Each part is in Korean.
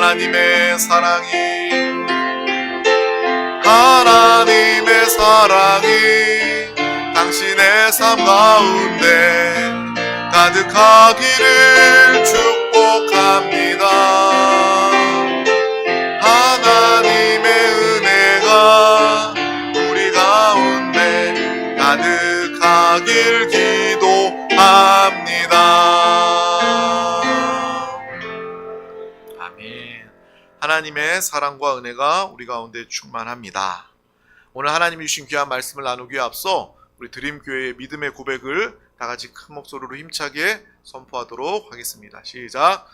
하나님의 사랑이 당신의 삶 가운데 가득하기를 축복합니다. 하나님의 은혜가 우리 가운데 가득하길 기도합니다. 아멘. 하나님의 사랑과 은혜가 우리 가운데 충만합니다. 오늘 하나님이 주신 귀한 말씀을 나누기에 앞서 우리 드림교회의 믿음의 고백을 다 같이 큰 목소리로 힘차게 선포하도록 하겠습니다. 시작.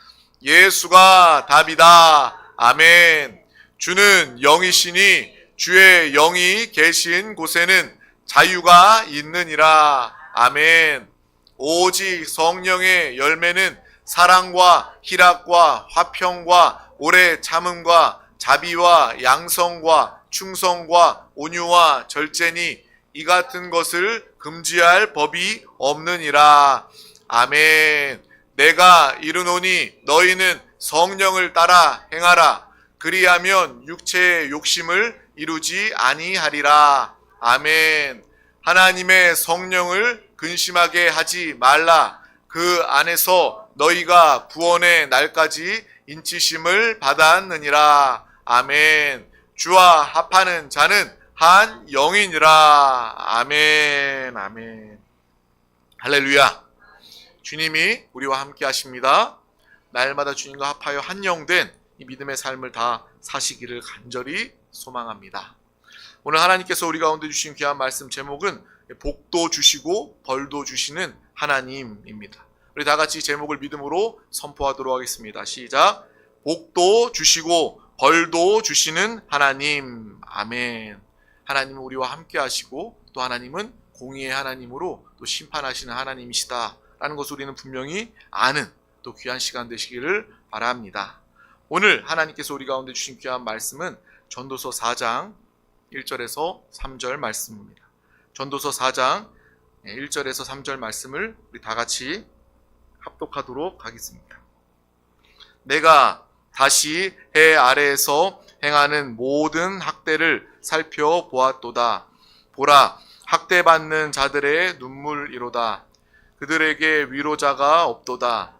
예수가 답이다. 아멘. 주는 영이시니 주의 영이 계신 곳에는 자유가 있느니라. 아멘. 오직 성령의 열매는 사랑과 희락과 화평과 오래 참음과 자비와 양성과 충성과 온유와 절제니 이 같은 것을 금지할 법이 없느니라. 아멘. 내가 이르노니 너희는 성령을 따라 행하라. 그리하면 육체의 욕심을 이루지 아니하리라. 아멘. 하나님의 성령을 근심하게 하지 말라. 그 안에서 너희가 구원의 날까지 인치심을 받았느니라. 아멘. 주와 합하는 자는 한 영이니라. 아멘. 아멘. 할렐루야. 주님이 우리와 함께 하십니다. 날마다 주님과 합하여 한 영 된 이 믿음의 삶을 다 사시기를 간절히 소망합니다. 오늘 하나님께서 우리 가운데 주신 귀한 말씀 제목은 복도 주시고 벌도 주시는 하나님입니다. 우리 다 같이 제목을 믿음으로 선포하도록 하겠습니다. 시작. 복도 주시고 벌도 주시는 하나님. 아멘. 하나님은 우리와 함께 하시고 또 하나님은 공의의 하나님으로 또 심판하시는 하나님이시다라는 것을 우리는 분명히 아는 또 귀한 시간 되시기를 바랍니다. 오늘 하나님께서 우리 가운데 주신 귀한 말씀은 전도서 4장 1절에서 3절 말씀입니다. 전도서 4장 1절에서 3절 말씀을 우리 다 같이 합독하도록 하겠습니다. 내가 다시 해 아래에서 행하는 모든 학대를 살펴보았도다. 보라, 학대받는 자들의 눈물이로다. 그들에게 위로자가 없도다.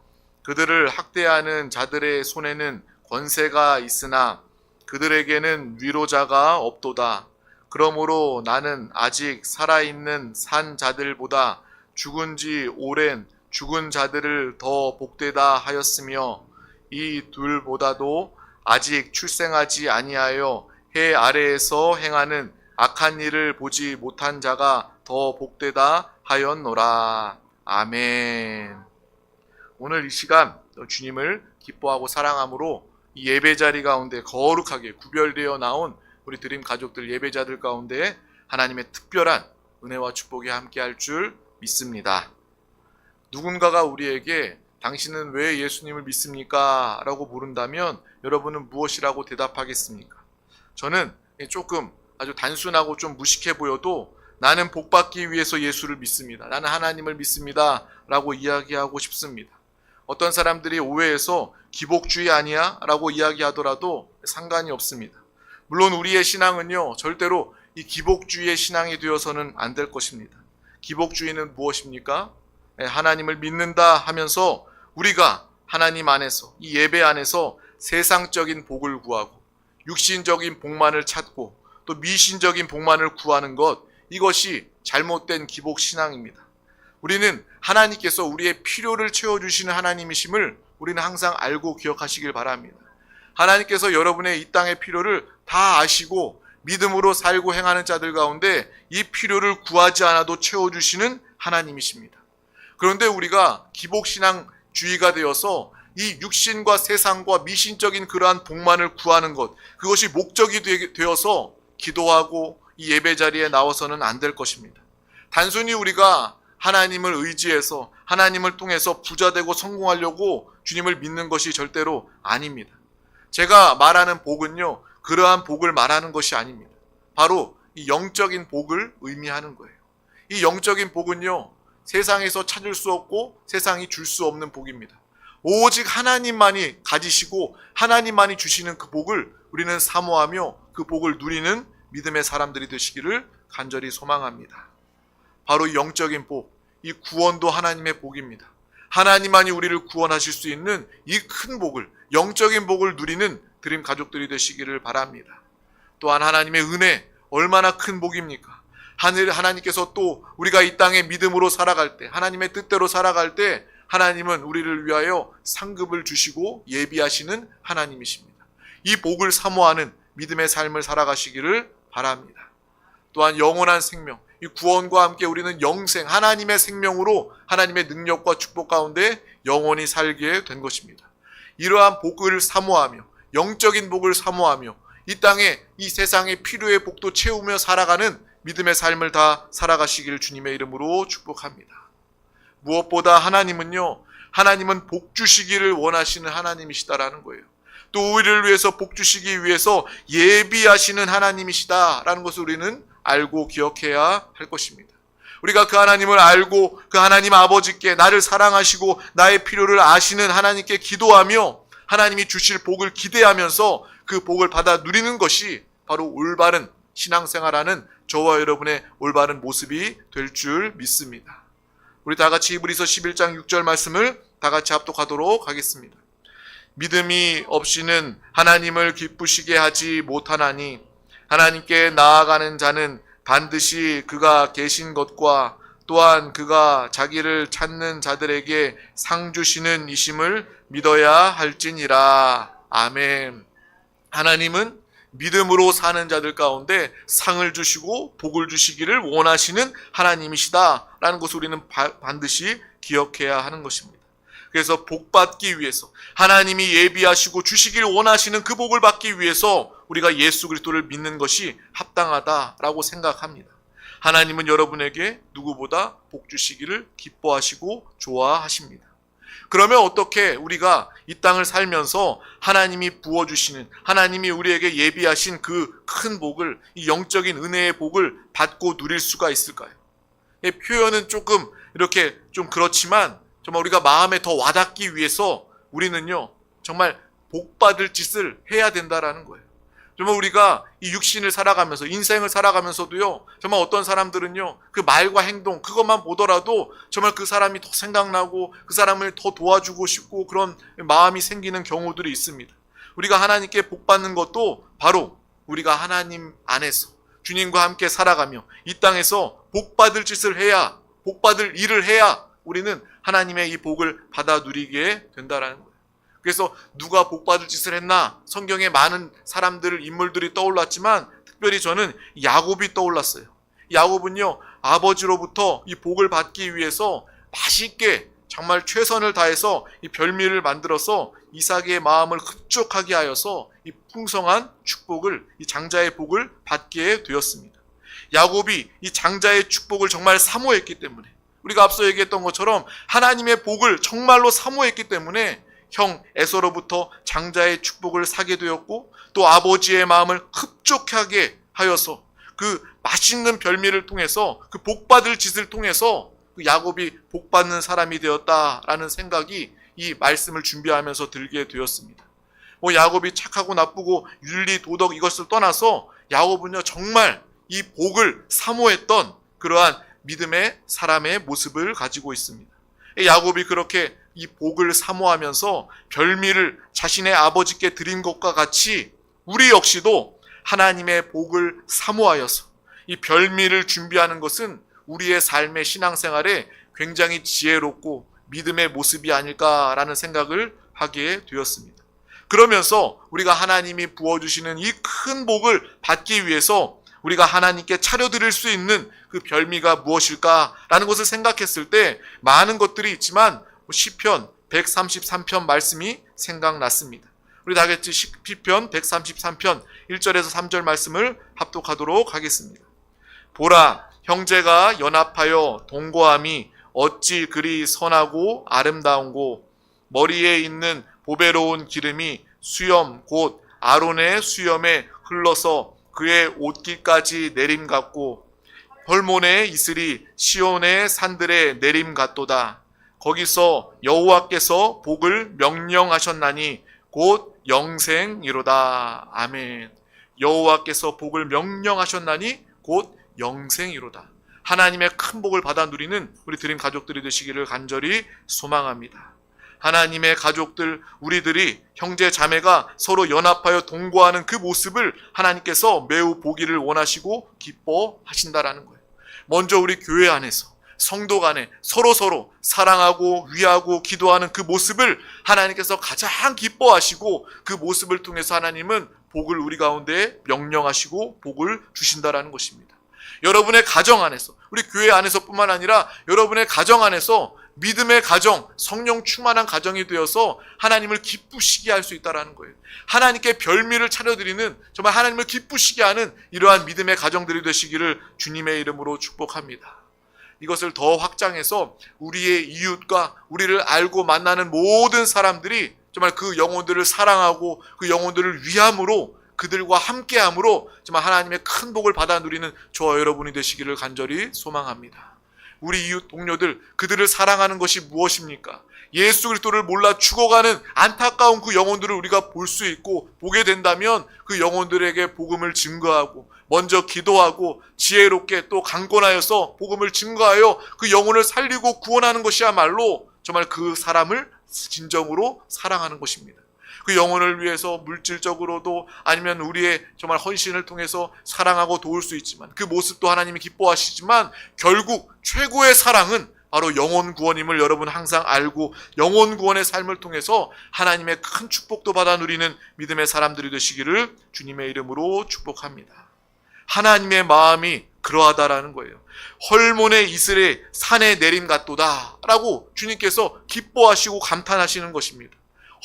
그들을 학대하는 자들의 손에는 권세가 있으나 그들에게는 위로자가 없도다. 그러므로 나는 아직 살아있는 산 자들보다 죽은 지 오랜 죽은 자들을 더 복되다 하였으며 이 둘보다도 아직 출생하지 아니하여 해 아래에서 행하는 악한 일을 보지 못한 자가 더 복되다 하였노라. 아멘. 오늘 이 시간 주님을 기뻐하고 사랑함으로 이 예배 자리 가운데 거룩하게 구별되어 나온 우리 드림 가족들 예배자들 가운데 하나님의 특별한 은혜와 축복이 함께할 줄 믿습니다. 누군가가 우리에게 당신은 왜 예수님을 믿습니까? 라고 물은다면 여러분은 무엇이라고 대답하겠습니까? 저는 조금 아주 단순하고 좀 무식해 보여도 나는 복받기 위해서 예수를 믿습니다. 나는 하나님을 믿습니다. 라고 이야기하고 싶습니다. 어떤 사람들이 오해해서 기복주의 아니야? 라고 이야기하더라도 상관이 없습니다. 물론 우리의 신앙은요, 절대로 이 기복주의의 신앙이 되어서는 안 될 것입니다. 기복주의는 무엇입니까? 하나님을 믿는다 하면서 우리가 하나님 안에서, 이 예배 안에서 세상적인 복을 구하고 육신적인 복만을 찾고 또 미신적인 복만을 구하는 것, 이것이 잘못된 기복신앙입니다. 우리는 하나님께서 우리의 필요를 채워주시는 하나님이심을 우리는 항상 알고 기억하시길 바랍니다. 하나님께서 여러분의 이 땅의 필요를 다 아시고 믿음으로 살고 행하는 자들 가운데 이 필요를 구하지 않아도 채워주시는 하나님이십니다. 그런데 우리가 기복신앙주의가 되어서 이 육신과 세상과 미신적인 그러한 복만을 구하는 것, 그것이 목적이 되어서 기도하고 이 예배 자리에 나와서는 안 될 것입니다. 단순히 우리가 하나님을 의지해서 하나님을 통해서 부자되고 성공하려고 주님을 믿는 것이 절대로 아닙니다. 제가 말하는 복은요, 그러한 복을 말하는 것이 아닙니다. 바로 이 영적인 복을 의미하는 거예요. 이 영적인 복은요, 세상에서 찾을 수 없고 세상이 줄 수 없는 복입니다. 오직 하나님만이 가지시고 하나님만이 주시는 그 복을 우리는 사모하며 그 복을 누리는 믿음의 사람들이 되시기를 간절히 소망합니다. 바로 영적인 복, 이 구원도 하나님의 복입니다. 하나님만이 우리를 구원하실 수 있는 이 큰 복을, 영적인 복을 누리는 드림 가족들이 되시기를 바랍니다. 또한 하나님의 은혜, 얼마나 큰 복입니까? 하나님께서 또 우리가 이 땅에 믿음으로 살아갈 때, 하나님의 뜻대로 살아갈 때 하나님은 우리를 위하여 상급을 주시고 예비하시는 하나님이십니다. 이 복을 사모하는 믿음의 삶을 살아가시기를 바랍니다. 또한 영원한 생명, 이 구원과 함께 우리는 영생, 하나님의 생명으로 하나님의 능력과 축복 가운데 영원히 살게 된 것입니다. 이러한 복을 사모하며, 영적인 복을 사모하며 이 땅에 이 세상의 필요의 복도 채우며 살아가는 믿음의 삶을 다 살아가시기를 주님의 이름으로 축복합니다. 무엇보다 하나님은 복 주시기를 원하시는 하나님이시다라는 거예요. 또 우리를 위해서 복 주시기 위해서 예비하시는 하나님이시다라는 것을 우리는 알고 기억해야 할 것입니다. 우리가 그 하나님을 알고 그 하나님 아버지께 나를 사랑하시고 나의 필요를 아시는 하나님께 기도하며 하나님이 주실 복을 기대하면서 그 복을 받아 누리는 것이 바로 올바른 신앙생활하는 저와 여러분의 올바른 모습이 될 줄 믿습니다. 우리 다 같이 히브리서 11장 6절 말씀을 다 같이 합독하도록 하겠습니다. 믿음이 없이는 하나님을 기쁘시게 하지 못하나니 하나님께 나아가는 자는 반드시 그가 계신 것과 또한 그가 자기를 찾는 자들에게 상 주시는 이심을 믿어야 할지니라. 아멘. 하나님은 믿음으로 사는 자들 가운데 상을 주시고 복을 주시기를 원하시는 하나님이시다라는 것을 우리는 반드시 기억해야 하는 것입니다. 그래서 복 받기 위해서 하나님이 예비하시고 주시길 원하시는 그 복을 받기 위해서 우리가 예수 그리스도를 믿는 것이 합당하다라고 생각합니다. 하나님은 여러분에게 누구보다 복 주시기를 기뻐하시고 좋아하십니다. 그러면 어떻게 우리가 이 땅을 살면서 하나님이 부어주시는, 하나님이 우리에게 예비하신 그 큰 복을, 이 영적인 은혜의 복을 받고 누릴 수가 있을까요? 표현은 조금 이렇게 좀 그렇지만 정말 우리가 마음에 더 와닿기 위해서 우리는요 정말 복 받을 짓을 해야 된다라는 거예요. 정말 우리가 이 육신을 살아가면서 인생을 살아가면서도요 정말 어떤 사람들은요 그 말과 행동 그것만 보더라도 정말 그 사람이 더 생각나고 그 사람을 더 도와주고 싶고 그런 마음이 생기는 경우들이 있습니다. 우리가 하나님께 복 받는 것도 바로 우리가 하나님 안에서 주님과 함께 살아가며 이 땅에서 복 받을 짓을 해야, 복 받을 일을 해야 우리는 하나님의 이 복을 받아 누리게 된다라는 거예요. 그래서 누가 복 받을 짓을 했나? 성경에 많은 사람들, 인물들이 떠올랐지만 특별히 저는 야곱이 떠올랐어요. 야곱은요 아버지로부터 이 복을 받기 위해서 맛있게 정말 최선을 다해서 이 별미를 만들어서 이삭의 마음을 흡족하게 하여서 이 풍성한 축복을, 이 장자의 복을 받게 되었습니다. 야곱이 이 장자의 축복을 정말 사모했기 때문에, 우리가 앞서 얘기했던 것처럼 하나님의 복을 정말로 사모했기 때문에 형 에서로부터 장자의 축복을 사게 되었고, 또 아버지의 마음을 흡족하게 하여서 그 맛있는 별미를 통해서 그 복받을 짓을 통해서 그 야곱이 복받는 사람이 되었다라는 생각이 이 말씀을 준비하면서 들게 되었습니다. 야곱이 착하고 나쁘고 윤리 도덕 이것을 떠나서 야곱은요 정말 이 복을 사모했던 그러한 믿음의 사람의 모습을 가지고 있습니다. 야곱이 그렇게 이 복을 사모하면서 별미를 자신의 아버지께 드린 것과 같이 우리 역시도 하나님의 복을 사모하여서 이 별미를 준비하는 것은 우리의 삶의 신앙생활에 굉장히 지혜롭고 믿음의 모습이 아닐까라는 생각을 하게 되었습니다. 그러면서 우리가 하나님이 부어주시는 이 큰 복을 받기 위해서 우리가 하나님께 차려드릴 수 있는 그 별미가 무엇일까라는 것을 생각했을 때 많은 것들이 있지만 시편 133편 말씀이 생각났습니다. 우리 다 같이 시편 133편 1절에서 3절 말씀을 합독하도록 하겠습니다. 보라, 형제가 연합하여 동거함이 어찌 그리 선하고 아름다운고, 머리에 있는 보배로운 기름이 수염 곧 아론의 수염에 흘러서 그의 옷깃까지 내림 같고, 헐몬의 이슬이 시온의 산들에 내림 같도다. 거기서 여호와께서 복을 명령하셨나니 곧 영생이로다. 아멘. 여호와께서 복을 명령하셨나니 곧 영생이로다. 하나님의 큰 복을 받아 누리는 우리 드림 가족들이 되시기를 간절히 소망합니다. 하나님의 가족들, 우리들이 형제 자매가 서로 연합하여 동거하는 그 모습을 하나님께서 매우 보기를 원하시고 기뻐하신다라는 거예요. 먼저 우리 교회 안에서 성도 간에 서로 사랑하고 위하고 기도하는 그 모습을 하나님께서 가장 기뻐하시고 그 모습을 통해서 하나님은 복을 우리 가운데 명령하시고 복을 주신다라는 것입니다. 여러분의 가정 안에서, 우리 교회 안에서뿐만 아니라 여러분의 가정 안에서 믿음의 가정, 성령 충만한 가정이 되어서 하나님을 기쁘시게 할 수 있다는 거예요. 하나님께 별미를 차려드리는, 정말 하나님을 기쁘시게 하는 이러한 믿음의 가정들이 되시기를 주님의 이름으로 축복합니다. 이것을 더 확장해서 우리의 이웃과 우리를 알고 만나는 모든 사람들이 정말 그 영혼들을 사랑하고 그 영혼들을 위함으로, 그들과 함께함으로 정말 하나님의 큰 복을 받아 누리는 저와 여러분이 되시기를 간절히 소망합니다. 우리 이웃 동료들, 그들을 사랑하는 것이 무엇입니까? 예수 그리스도를 몰라 죽어가는 안타까운 그 영혼들을 우리가 볼 수 있고 보게 된다면 그 영혼들에게 복음을 증거하고 먼저 기도하고 지혜롭게 또 강권하여서 복음을 증거하여 그 영혼을 살리고 구원하는 것이야말로 정말 그 사람을 진정으로 사랑하는 것입니다. 그 영혼을 위해서 물질적으로도 아니면 우리의 정말 헌신을 통해서 사랑하고 도울 수 있지만 그 모습도 하나님이 기뻐하시지만 결국 최고의 사랑은 바로 영혼 구원임을 여러분 항상 알고 영혼 구원의 삶을 통해서 하나님의 큰 축복도 받아 누리는 믿음의 사람들이 되시기를 주님의 이름으로 축복합니다. 하나님의 마음이 그러하다라는 거예요. 헐몬의 이슬에 산에 내림 같도다 라고 주님께서 기뻐하시고 감탄하시는 것입니다.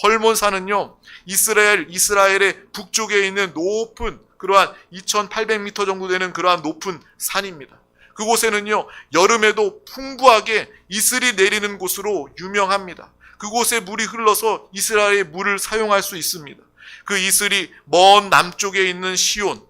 헐몬산은요, 이스라엘의 북쪽에 있는 높은 그러한 2800m 정도 되는 그러한 높은 산입니다. 그곳에는요, 여름에도 풍부하게 이슬이 내리는 곳으로 유명합니다. 그곳에 물이 흘러서 이스라엘의 물을 사용할 수 있습니다. 그 이슬이 먼 남쪽에 있는 시온,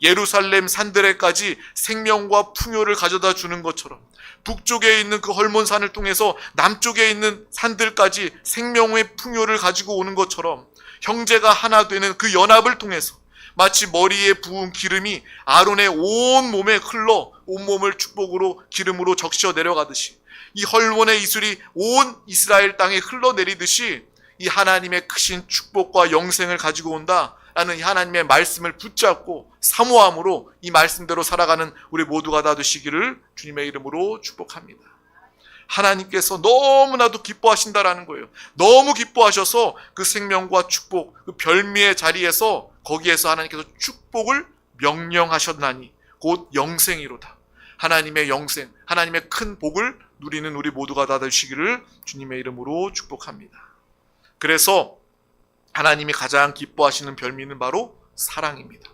예루살렘 산들에까지 생명과 풍요를 가져다 주는 것처럼 북쪽에 있는 그 헐몬산을 통해서 남쪽에 있는 산들까지 생명의 풍요를 가지고 오는 것처럼 형제가 하나 되는 그 연합을 통해서 마치 머리에 부은 기름이 아론의 온 몸에 흘러 온몸을 축복으로 기름으로 적셔 내려가듯이 이 헐몬의 이슬이 온 이스라엘 땅에 흘러내리듯이 이 하나님의 크신 축복과 영생을 가지고 온다 라는 이 하나님의 말씀을 붙잡고 사모함으로 이 말씀대로 살아가는 우리 모두가 다 되시기를 주님의 이름으로 축복합니다. 하나님께서 너무나도 기뻐하신다라는 거예요. 너무 기뻐하셔서 그 생명과 축복, 그 별미의 자리에서 거기에서 하나님께서 축복을 명령하셨나니 곧 영생이로다. 하나님의 영생, 하나님의 큰 복을 누리는 우리 모두가 다 되시기를 주님의 이름으로 축복합니다. 그래서 하나님이 가장 기뻐하시는 별미는 바로 사랑입니다.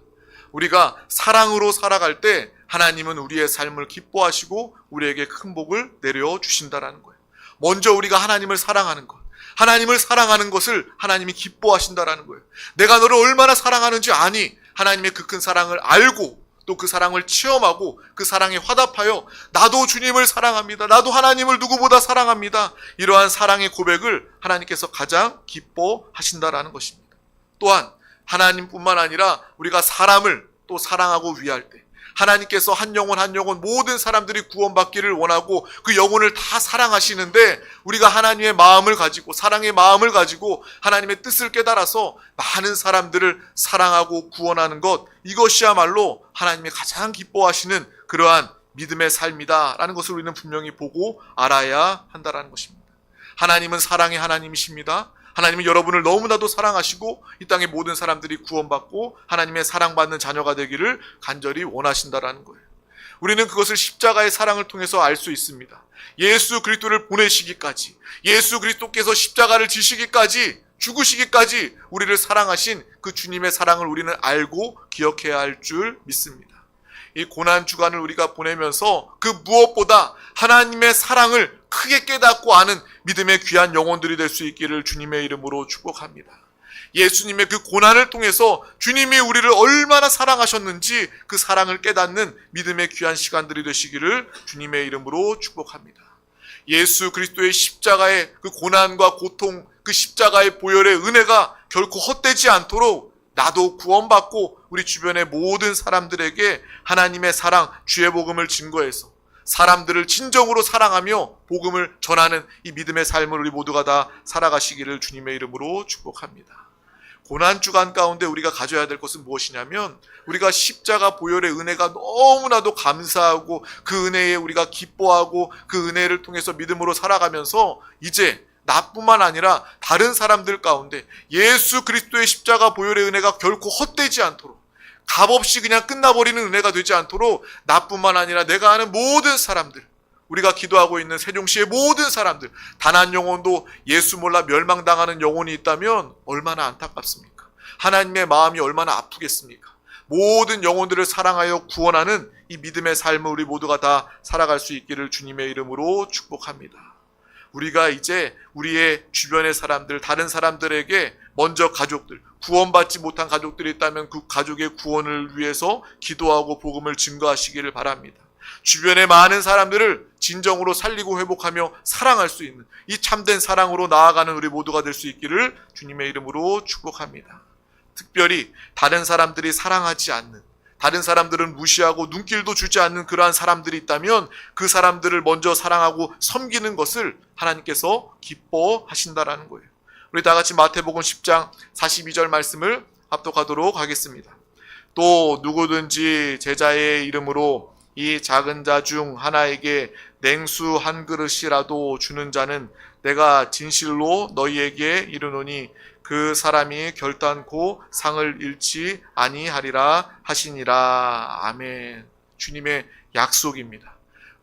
우리가 사랑으로 살아갈 때 하나님은 우리의 삶을 기뻐하시고 우리에게 큰 복을 내려주신다는 거예요. 먼저 우리가 하나님을 사랑하는 것, 하나님을 사랑하는 것을 하나님이 기뻐하신다는 거예요. 내가 너를 얼마나 사랑하는지 아니, 하나님의 그 큰 사랑을 알고 또 그 사랑을 체험하고 그 사랑에 화답하여 나도 주님을 사랑합니다. 나도 하나님을 누구보다 사랑합니다. 이러한 사랑의 고백을 하나님께서 가장 기뻐하신다라는 것입니다. 또한 하나님뿐만 아니라 우리가 사람을 또 사랑하고 위할 때 하나님께서 한 영혼 한 영혼 모든 사람들이 구원받기를 원하고 그 영혼을 다 사랑하시는데 우리가 하나님의 마음을 가지고 사랑의 마음을 가지고 하나님의 뜻을 깨달아서 많은 사람들을 사랑하고 구원하는 것, 이것이야말로 하나님이 가장 기뻐하시는 그러한 믿음의 삶이다라는 것을 우리는 분명히 보고 알아야 한다는 것입니다. 하나님은 사랑의 하나님이십니다. 하나님은 여러분을 너무나도 사랑하시고 이 땅의 모든 사람들이 구원받고 하나님의 사랑받는 자녀가 되기를 간절히 원하신다라는 거예요. 우리는 그것을 십자가의 사랑을 통해서 알 수 있습니다. 예수 그리스도를 보내시기까지, 예수 그리스도께서 십자가를 지시기까지, 죽으시기까지 우리를 사랑하신 그 주님의 사랑을 우리는 알고 기억해야 할 줄 믿습니다. 이 고난 주간을 우리가 보내면서 그 무엇보다 하나님의 사랑을 크게 깨닫고 아는 믿음의 귀한 영혼들이 될 수 있기를 주님의 이름으로 축복합니다. 예수님의 그 고난을 통해서 주님이 우리를 얼마나 사랑하셨는지 그 사랑을 깨닫는 믿음의 귀한 시간들이 되시기를 주님의 이름으로 축복합니다. 예수 그리스도의 십자가의 그 고난과 고통, 그 십자가의 보혈의 은혜가 결코 헛되지 않도록 나도 구원받고 우리 주변의 모든 사람들에게 하나님의 사랑, 주의 복음을 증거해서 사람들을 진정으로 사랑하며 복음을 전하는 이 믿음의 삶을 우리 모두가 다 살아가시기를 주님의 이름으로 축복합니다. 고난주간 가운데 우리가 가져야 될 것은 무엇이냐면 우리가 십자가 보혈의 은혜가 너무나도 감사하고 그 은혜에 우리가 기뻐하고 그 은혜를 통해서 믿음으로 살아가면서 이제 나뿐만 아니라 다른 사람들 가운데 예수 그리스도의 십자가 보혈의 은혜가 결코 헛되지 않도록 값없이 그냥 끝나버리는 은혜가 되지 않도록 나뿐만 아니라 내가 아는 모든 사람들, 우리가 기도하고 있는 세종시의 모든 사람들, 단 한 영혼도 예수 몰라 멸망당하는 영혼이 있다면 얼마나 안타깝습니까? 하나님의 마음이 얼마나 아프겠습니까? 모든 영혼들을 사랑하여 구원하는 이 믿음의 삶을 우리 모두가 다 살아갈 수 있기를 주님의 이름으로 축복합니다. 우리가 이제 우리의 주변의 사람들, 다른 사람들에게 먼저 가족들, 구원받지 못한 가족들이 있다면 그 가족의 구원을 위해서 기도하고 복음을 증거하시기를 바랍니다. 주변의 많은 사람들을 진정으로 살리고 회복하며 사랑할 수 있는 이 참된 사랑으로 나아가는 우리 모두가 될 수 있기를 주님의 이름으로 축복합니다. 특별히 다른 사람들이 사랑하지 않는, 다른 사람들은 무시하고 눈길도 주지 않는 그러한 사람들이 있다면 그 사람들을 먼저 사랑하고 섬기는 것을 하나님께서 기뻐하신다라는 거예요. 우리 다 같이 마태복음 10장 42절 말씀을 합독하도록 하겠습니다. 또 누구든지 제자의 이름으로 이 작은 자 중 하나에게 냉수 한 그릇이라도 주는 자는 내가 진실로 너희에게 이르노니 그 사람이 결단코 상을 잃지 아니하리라 하시니라. 아멘. 주님의 약속입니다.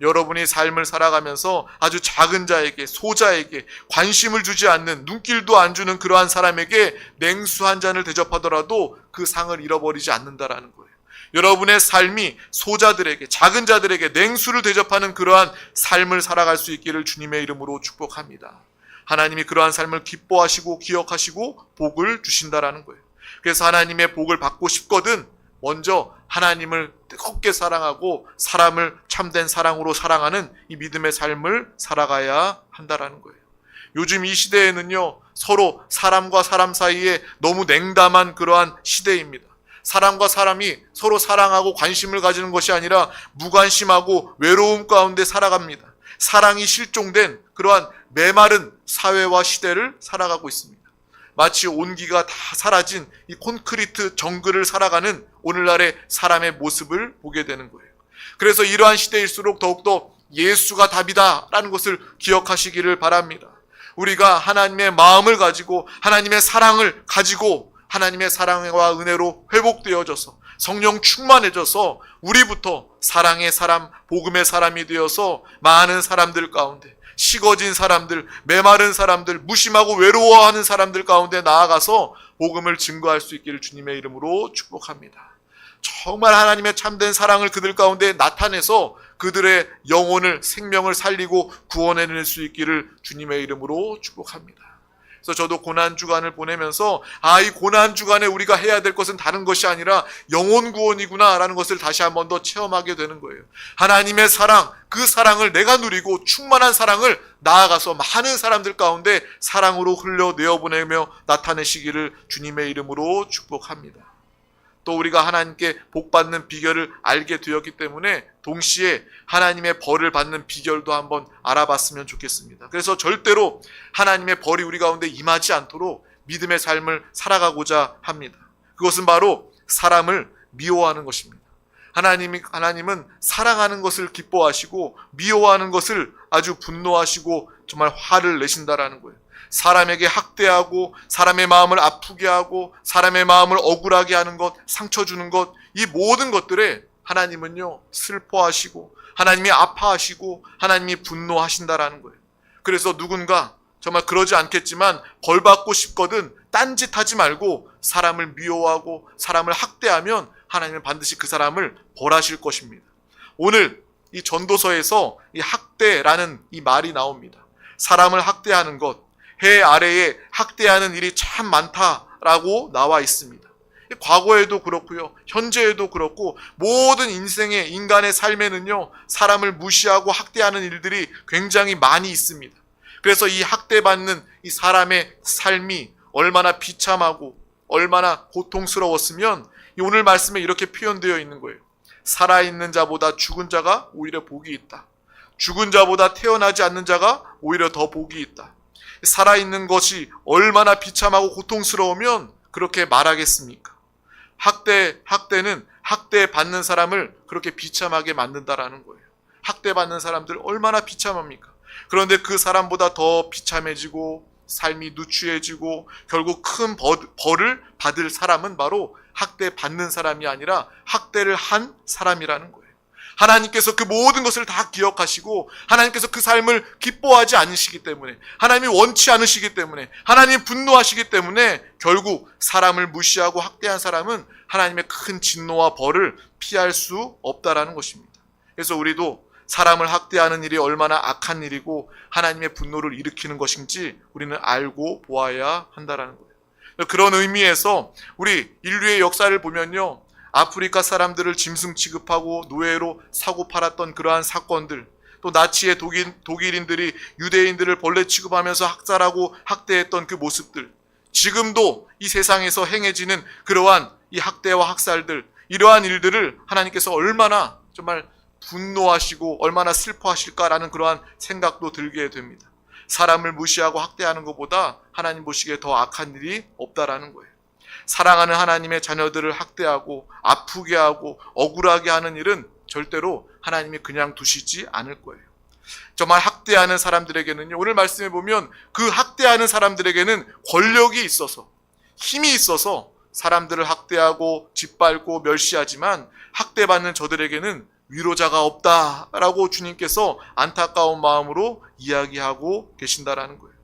여러분이 삶을 살아가면서 아주 작은 자에게, 소자에게 관심을 주지 않는, 눈길도 안 주는 그러한 사람에게 냉수 한 잔을 대접하더라도 그 상을 잃어버리지 않는다라는 거예요. 여러분의 삶이 소자들에게, 작은 자들에게 냉수를 대접하는 그러한 삶을 살아갈 수 있기를 주님의 이름으로 축복합니다. 하나님이 그러한 삶을 기뻐하시고 기억하시고 복을 주신다라는 거예요. 그래서 하나님의 복을 받고 싶거든 먼저 하나님을 뜨겁게 사랑하고 사람을 참된 사랑으로 사랑하는 이 믿음의 삶을 살아가야 한다라는 거예요. 요즘 이 시대에는요, 서로 사람과 사람 사이에 너무 냉담한 그러한 시대입니다. 사람과 사람이 서로 사랑하고 관심을 가지는 것이 아니라 무관심하고 외로움 가운데 살아갑니다. 사랑이 실종된 그러한 메마른 사회와 시대를 살아가고 있습니다. 마치 온기가 다 사라진 이 콘크리트 정글을 살아가는 오늘날의 사람의 모습을 보게 되는 거예요. 그래서 이러한 시대일수록 더욱더 예수가 답이다라는 것을 기억하시기를 바랍니다. 우리가 하나님의 마음을 가지고 하나님의 사랑을 가지고 하나님의 사랑과 은혜로 회복되어져서 성령 충만해져서 우리부터 사랑의 사람, 복음의 사람이 되어서 많은 사람들 가운데, 식어진 사람들, 메마른 사람들, 무심하고 외로워하는 사람들 가운데 나아가서 복음을 증거할 수 있기를 주님의 이름으로 축복합니다. 정말 하나님의 참된 사랑을 그들 가운데 나타내서 그들의 영혼을, 생명을 살리고 구원해낼 수 있기를 주님의 이름으로 축복합니다. 그래서 저도 고난주간을 보내면서 이 고난주간에 우리가 해야 될 것은 다른 것이 아니라 영혼 구원이구나 라는 것을 다시 한 번 더 체험하게 되는 거예요. 하나님의 사랑, 그 사랑을 내가 누리고 충만한 사랑을 나아가서 많은 사람들 가운데 사랑으로 흘려내어보내며 나타내시기를 주님의 이름으로 축복합니다. 또 우리가 하나님께 복받는 비결을 알게 되었기 때문에 동시에 하나님의 벌을 받는 비결도 한번 알아봤으면 좋겠습니다. 그래서 절대로 하나님의 벌이 우리 가운데 임하지 않도록 믿음의 삶을 살아가고자 합니다. 그것은 바로 사람을 미워하는 것입니다. 하나님은 사랑하는 것을 기뻐하시고 미워하는 것을 아주 분노하시고 정말 화를 내신다라는 거예요. 사람에게 학대하고 사람의 마음을 아프게 하고 사람의 마음을 억울하게 하는 것, 상처 주는 것, 이 모든 것들에 하나님은요 슬퍼하시고 하나님이 아파하시고 하나님이 분노하신다라는 거예요. 그래서 누군가 정말 그러지 않겠지만 벌 받고 싶거든 딴짓하지 말고 사람을 미워하고 사람을 학대하면 하나님은 반드시 그 사람을 벌하실 것입니다. 오늘 이 전도서에서 이 학대라는 이 말이 나옵니다. 사람을 학대하는 것, 해 아래에 학대하는 일이 참 많다라고 나와 있습니다. 과거에도 그렇고요, 현재에도 그렇고 모든 인생의 인간의 삶에는요, 사람을 무시하고 학대하는 일들이 굉장히 많이 있습니다. 그래서 이 학대받는 이 사람의 삶이 얼마나 비참하고 얼마나 고통스러웠으면 오늘 말씀에 이렇게 표현되어 있는 거예요. 살아있는 자보다 죽은 자가 오히려 복이 있다. 죽은 자보다 태어나지 않는 자가 오히려 더 복이 있다. 살아있는 것이 얼마나 비참하고 고통스러우면 그렇게 말하겠습니까? 학대는 학대받는 사람을 그렇게 비참하게 만든다라는 거예요. 학대받는 사람들 얼마나 비참합니까? 그런데 그 사람보다 더 비참해지고 삶이 누추해지고 결국 큰 벌을 받을 사람은 바로 학대받는 사람이 아니라 학대를 한 사람이라는 거예요. 하나님께서 그 모든 것을 다 기억하시고 하나님께서 그 삶을 기뻐하지 않으시기 때문에, 하나님이 원치 않으시기 때문에, 하나님 분노하시기 때문에 결국 사람을 무시하고 학대한 사람은 하나님의 큰 진노와 벌을 피할 수 없다라는 것입니다. 그래서 우리도 사람을 학대하는 일이 얼마나 악한 일이고 하나님의 분노를 일으키는 것인지 우리는 알고 보아야 한다라는 거예요. 그런 의미에서 우리 인류의 역사를 보면요, 아프리카 사람들을 짐승 취급하고 노예로 사고 팔았던 그러한 사건들, 또 나치의 독일인들이 유대인들을 벌레 취급하면서 학살하고 학대했던 그 모습들, 지금도 이 세상에서 행해지는 그러한 이 학대와 학살들, 이러한 일들을 하나님께서 얼마나 정말 분노하시고 얼마나 슬퍼하실까라는 그러한 생각도 들게 됩니다. 사람을 무시하고 학대하는 것보다 하나님 보시기에 더 악한 일이 없다라는 거예요. 사랑하는 하나님의 자녀들을 학대하고 아프게 하고 억울하게 하는 일은 절대로 하나님이 그냥 두시지 않을 거예요. 정말 학대하는 사람들에게는요, 오늘 말씀해 보면 그 학대하는 사람들에게는 권력이 있어서, 힘이 있어서 사람들을 학대하고 짓밟고 멸시하지만 학대받는 저들에게는 위로자가 없다라고 주님께서 안타까운 마음으로 이야기하고 계신다라는 거예요.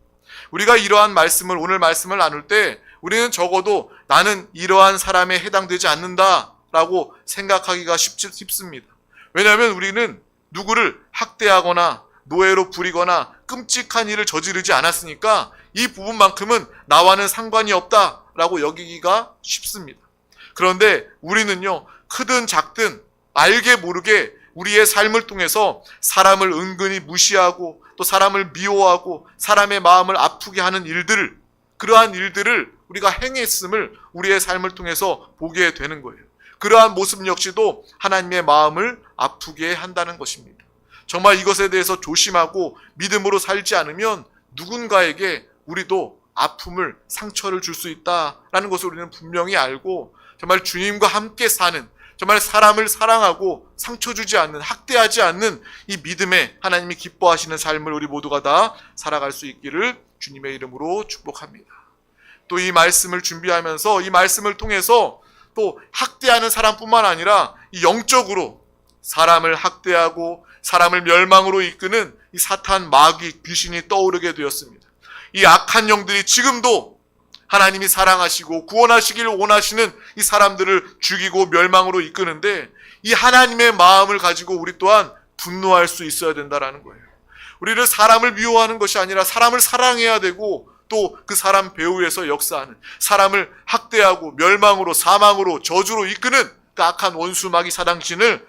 우리가 이러한 말씀을, 오늘 말씀을 나눌 때 우리는 적어도 나는 이러한 사람에 해당되지 않는다라고 생각하기가 쉽습니다. 왜냐하면 우리는 누구를 학대하거나 노예로 부리거나 끔찍한 일을 저지르지 않았으니까 이 부분만큼은 나와는 상관이 없다라고 여기기가 쉽습니다. 그런데 우리는요, 크든 작든 알게 모르게 우리의 삶을 통해서 사람을 은근히 무시하고 또 사람을 미워하고 사람의 마음을 아프게 하는 일들을, 그러한 일들을 우리가 행했음을 우리의 삶을 통해서 보게 되는 거예요. 그러한 모습 역시도 하나님의 마음을 아프게 한다는 것입니다. 정말 이것에 대해서 조심하고 믿음으로 살지 않으면 누군가에게 우리도 아픔을, 상처를 줄 수 있다라는 것을 우리는 분명히 알고 정말 주님과 함께 사는, 정말 사람을 사랑하고 상처 주지 않는, 학대하지 않는 이 믿음에 하나님이 기뻐하시는 삶을 우리 모두가 다 살아갈 수 있기를 주님의 이름으로 축복합니다. 또 이 말씀을 준비하면서 이 말씀을 통해서 또 학대하는 사람뿐만 아니라 이 영적으로 사람을 학대하고 사람을 멸망으로 이끄는 이 사탄, 마귀, 귀신이 떠오르게 되었습니다. 이 악한 영들이 지금도 하나님이 사랑하시고 구원하시길 원하시는 이 사람들을 죽이고 멸망으로 이끄는데 이 하나님의 마음을 가지고 우리 또한 분노할 수 있어야 된다라는 거예요. 우리를 사람을 미워하는 것이 아니라 사람을 사랑해야 되고 또 그 사람 배후에서 역사하는, 사람을 학대하고 멸망으로, 사망으로, 저주로 이끄는 그 악한 원수 마귀 사당신을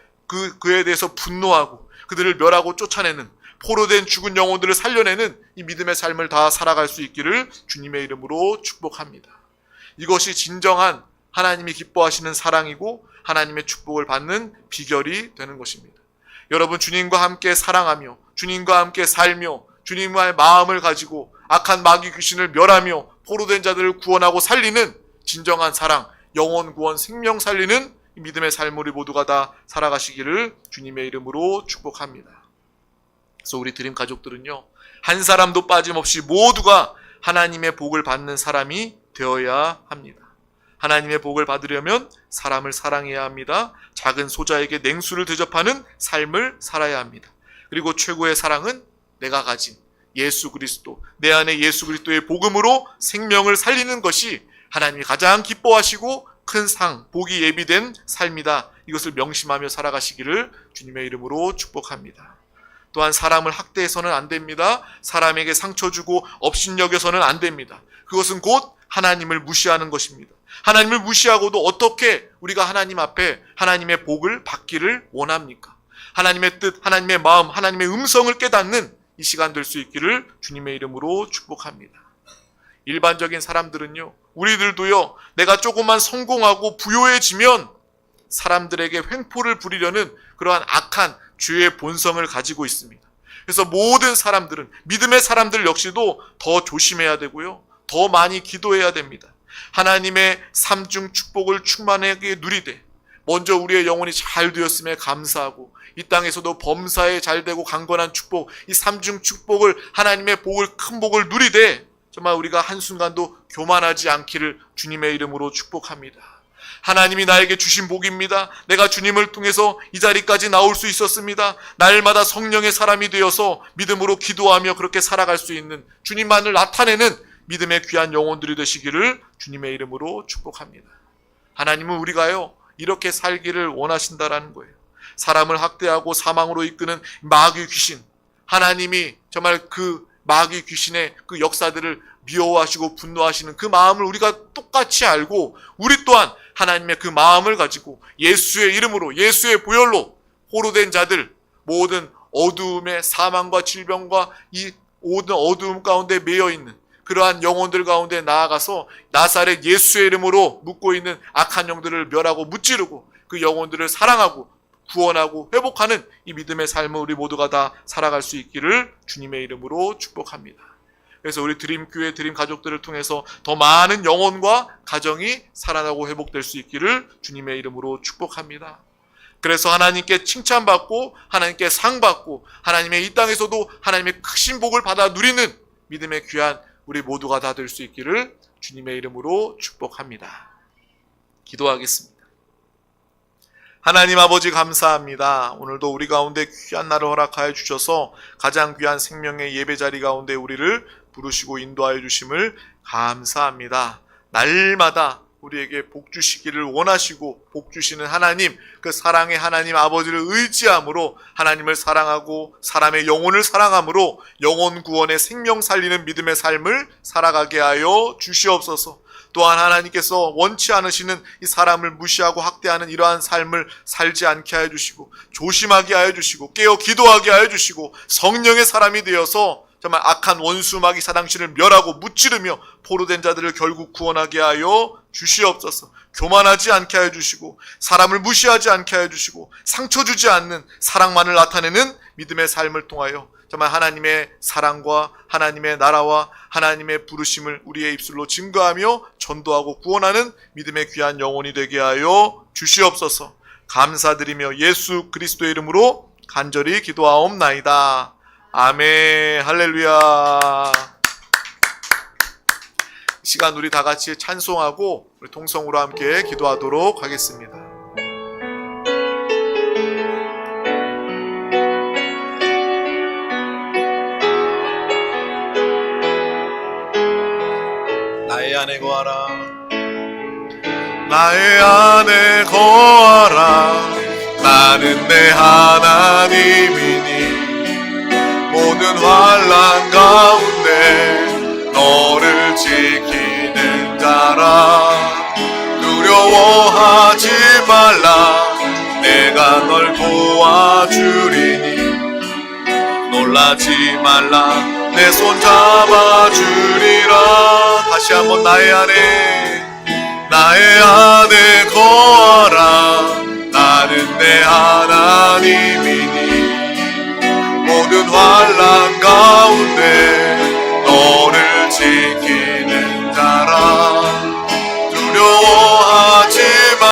그에 대해서 분노하고 그들을 멸하고 쫓아내는, 포로된 죽은 영혼들을 살려내는 이 믿음의 삶을 다 살아갈 수 있기를 주님의 이름으로 축복합니다. 이것이 진정한 하나님이 기뻐하시는 사랑이고 하나님의 축복을 받는 비결이 되는 것입니다. 여러분, 주님과 함께 사랑하며 주님과 함께 살며 주님과의 마음을 가지고 악한 마귀 귀신을 멸하며 포로된 자들을 구원하고 살리는 진정한 사랑, 영혼 구원, 생명 살리는 믿음의 삶을 우리 모두가 다 살아가시기를 주님의 이름으로 축복합니다. 그래서 우리 드림 가족들은요, 한 사람도 빠짐없이 모두가 하나님의 복을 받는 사람이 되어야 합니다. 하나님의 복을 받으려면 사람을 사랑해야 합니다. 작은 소자에게 냉수를 대접하는 삶을 살아야 합니다. 그리고 최고의 사랑은 내가 가진 예수 그리스도, 내 안에 예수 그리스도의 복음으로 생명을 살리는 것이 하나님이 가장 기뻐하시고 큰 상, 복이 예비된 삶이다. 이것을 명심하며 살아가시기를 주님의 이름으로 축복합니다. 또한 사람을 학대해서는 안 됩니다. 사람에게 상처 주고 업신여겨서는 안 됩니다. 그것은 곧 하나님을 무시하는 것입니다. 하나님을 무시하고도 어떻게 우리가 하나님 앞에 하나님의 복을 받기를 원합니까? 하나님의 뜻, 하나님의 마음, 하나님의 음성을 깨닫는 이 시간 될 수 있기를 주님의 이름으로 축복합니다. 일반적인 사람들은요, 우리들도요, 내가 조금만 성공하고 부유해지면 사람들에게 횡포를 부리려는 그러한 악한 죄의 본성을 가지고 있습니다. 그래서 모든 사람들은, 믿음의 사람들 역시도 더 조심해야 되고요, 더 많이 기도해야 됩니다. 하나님의 삼중 축복을 충만하게 누리되 먼저 우리의 영혼이 잘 되었음에 감사하고 이 땅에서도 범사에 잘 되고 강건한 축복, 이 삼중 축복을, 하나님의 복을, 큰 복을 누리되 정말 우리가 한순간도 교만하지 않기를 주님의 이름으로 축복합니다. 하나님이 나에게 주신 복입니다. 내가 주님을 통해서 이 자리까지 나올 수 있었습니다. 날마다 성령의 사람이 되어서 믿음으로 기도하며 그렇게 살아갈 수 있는, 주님만을 나타내는 믿음의 귀한 영혼들이 되시기를 주님의 이름으로 축복합니다. 하나님은 우리가요, 이렇게 살기를 원하신다라는 거예요. 사람을 학대하고 사망으로 이끄는 마귀 귀신, 하나님이 정말 그 마귀 귀신의 그 역사들을 미워하시고 분노하시는 그 마음을 우리가 똑같이 알고, 우리 또한 하나님의 그 마음을 가지고 예수의 이름으로, 예수의 보혈로 호로된 자들, 모든 어두움의 사망과 질병과 이 모든 어두움 가운데 매여있는 그러한 영혼들 가운데 나아가서 나사렛 예수의 이름으로 묻고 있는 악한 영들을 멸하고 무찌르고 그 영혼들을 사랑하고 구원하고 회복하는 이 믿음의 삶을 우리 모두가 다 살아갈 수 있기를 주님의 이름으로 축복합니다. 그래서 우리 드림교회 드림 가족들을 통해서 더 많은 영혼과 가정이 살아나고 회복될 수 있기를 주님의 이름으로 축복합니다. 그래서 하나님께 칭찬받고 하나님께 상받고 하나님의 이 땅에서도 하나님의 크신 복을 받아 누리는 믿음의 귀한 우리 모두가 다 될 수 있기를 주님의 이름으로 축복합니다. 기도하겠습니다. 하나님 아버지 감사합니다. 오늘도 우리 가운데 귀한 날을 허락하여 주셔서 가장 귀한 생명의 예배 자리 가운데 우리를 부르시고 인도하여 주심을 감사합니다. 날마다 우리에게 복 주시기를 원하시고 복 주시는 하나님, 그 사랑의 하나님 아버지를 의지함으로 하나님을 사랑하고 사람의 영혼을 사랑함으로 영혼 구원의 생명 살리는 믿음의 삶을 살아가게 하여 주시옵소서. 또한 하나님께서 원치 않으시는 이 사람을 무시하고 학대하는 이러한 삶을 살지 않게 하여 주시고 조심하게 하여 주시고 깨어 기도하게 하여 주시고 성령의 사람이 되어서 정말 악한 원수 마귀 사당신을 멸하고 무찌르며 포로된 자들을 결국 구원하게 하여 주시옵소서. 교만하지 않게 하여 주시고 사람을 무시하지 않게 하여 주시고 상처 주지 않는 사랑만을 나타내는 믿음의 삶을 통하여 정말 하나님의 사랑과 하나님의 나라와 하나님의 부르심을 우리의 입술로 증거하며 전도하고 구원하는 믿음의 귀한 영혼이 되게 하여 주시옵소서. 감사드리며 예수 그리스도의 이름으로 간절히 기도하옵나이다. 아멘. 할렐루야. 이 시간 우리 다 같이 찬송하고 우리 통성으로 함께 기도하도록 하겠습니다. 나의 안에 거하라. 나의 안에 거하라. 나는 내 하나님이니 모든 환난 가운데 너를 지키는 자라. 두려워하지 말라. 내가 널 도와주리니 놀라지 말라. 내 손 잡아주리라. 다시 한번 나의 안에 거하라. 나는 내 하나님이니 모든 환난 가운데